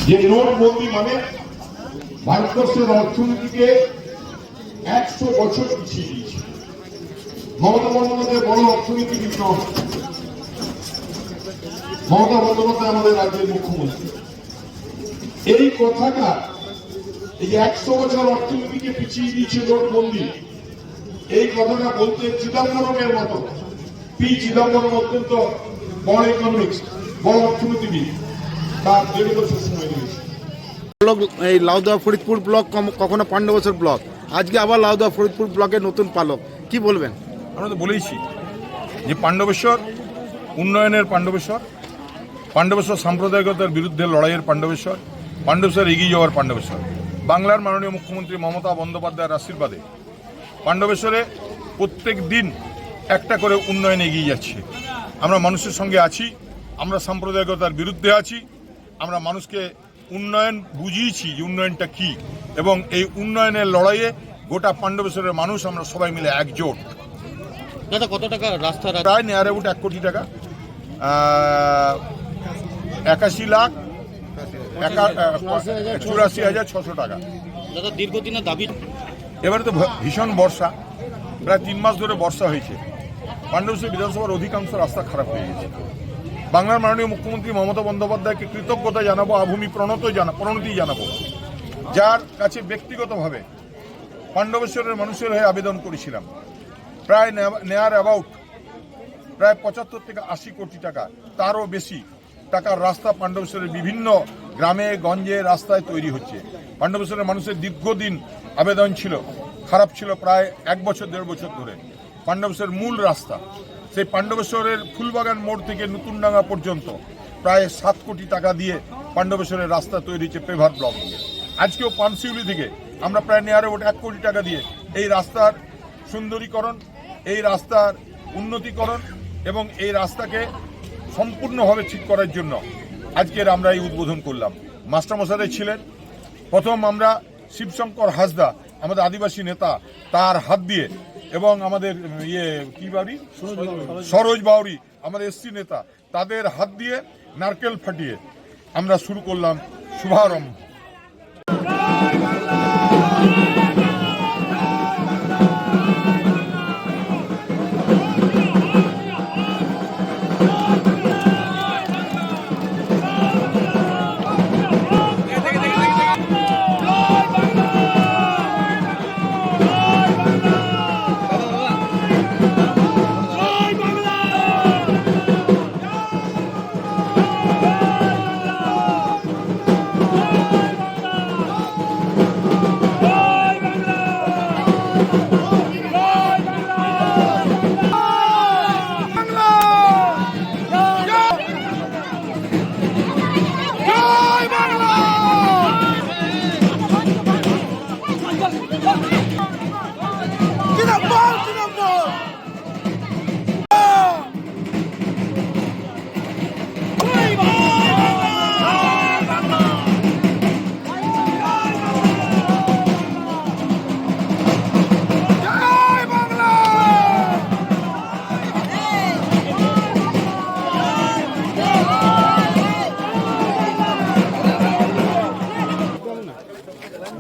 যে নোটবন্দি মানে ভারতবর্ষের অর্থনীতিকে 100 বছর পিছিয়ে দিয়েছে। মমতা বন্দ্যোপাধ্যায় বড় অর্থনীতিবিদ নন। মমতা বন্দ্যোপাধ্যায় আমাদের রাজ্যের মুখ্যমন্ত্রী। এই কথাটা এই 100 বছর অর্থনীতিকে পিছিয়ে দিয়েছে নোটবন্দি, এই কথাটা বলতে চিদম্বরমের মতো। পি চিদম্বরম অত্যন্ত বড় ইকোনমিক্স, বড় অর্থনীতিবিদ, তার 1.5 বছর সময় দিয়েছে। এই লাউদোয়া ফরিদপুর ব্লক কখনো 5 বছর ব্লক, আজকে আবার লাউদোয়া ফরিদপুর ব্লকের নতুন পালক, কি বলবেন? আমরা তো বলেইছি যে পাণ্ডবেশ্বর উন্নয়নের পাণ্ডবেশ্বর, পাণ্ডবেশ্বর সাম্প্রদায়িকতার বিরুদ্ধে লড়াইয়ের পাণ্ডবেশ্বর, পাণ্ডবেশ্বর এগিয়ে যাওয়ার পাণ্ডবেশ্বর। বাংলার মাননীয় মুখ্যমন্ত্রী মমতা বন্দ্যোপাধ্যায়ের আশীর্বাদে পাণ্ডবেশ্বরে প্রত্যেক দিন একটা করে উন্নয়ন এগিয়ে যাচ্ছে। আমরা মানুষের সঙ্গে আছি, আমরা সাম্প্রদায়িকতার বিরুদ্ধে আছি, আমরা মানুষকে উন্নয়ন বুঝিয়েছি যে উন্নয়নটা কী, এবং এই উন্নয়নের লড়াইয়ে গোটা পাণ্ডবেশ্বরের মানুষ আমরা সবাই মিলে একজোট। দাদা, কত টাকা রাস্তা? প্রায় নেয়ার অ্যাবাউট 1 কোটি টাকা, 81,84,600 টাকা। দাদা, দীর্ঘদিনের দাবি। এবারে তো ভীষণ বর্ষা, প্রায় 3 মাস ধরে বর্ষা হয়েছে। পাণ্ডবেশ্বর বিধানসভার অধিকাংশ রাস্তা খারাপ হয়ে গেছে। বাংলার মাননীয় মুখ্যমন্ত্রী মমতা বন্দ্যোপাধ্যায়কে কৃতজ্ঞতা জানাবো, আভূমি প্রণতি জানাবো, যার কাছে ব্যক্তিগতভাবে পাণ্ডবেশ্বরের মানুষের হয়ে আবেদন করেছিলাম। প্রায় নেয়ার অ্যাবাউট প্রায় 75 থেকে 80 কোটি টাকা, তারও বেশি টাকার রাস্তা পাণ্ডবেশ্বরের বিভিন্ন গ্রামে গঞ্জে রাস্তায় তৈরি হচ্ছে। পাণ্ডবেশ্বরের মানুষের দীর্ঘদিন আবেদন ছিল, খারাপ ছিল প্রায় 1 বছর 1.5 বছর ধরে। পাণ্ডবেশ্বরের মূল রাস্তা, সেই পাণ্ডবেশ্বরের ফুলবাগান মোড় থেকে নতুনডাঙ্গা পর্যন্ত প্রায় 7 কোটি টাকা দিয়ে পাণ্ডবেশ্বরের রাস্তা তৈরি হচ্ছে পেভার ব্লক দিয়ে। আজকেও পানশিউলি থেকে আমরা প্রায় নেয়ার অ্যাবাউট 1 কোটি টাকা দিয়ে এই রাস্তার সুন্দরীকরণ, এই রাস্তার উন্নতিকরণ এবং এই রাস্তাকে সম্পূর্ণভাবে ঠিক করার জন্য আজকের আমরা এই উদ্বোধন করলাম। মাস্টারমশাই ছিলেন প্রথম, আমরা শিবশঙ্কর হাসদা আমাদের আদিবাসী নেতা, তার হাত দিয়ে, এবং আমাদের সরোজ বাউরি আমাদের এসসি নেতা, তাদের হাত দিয়ে নারকেল ফাটিয়ে আমরা শুরু করলাম শুভারম্ভ।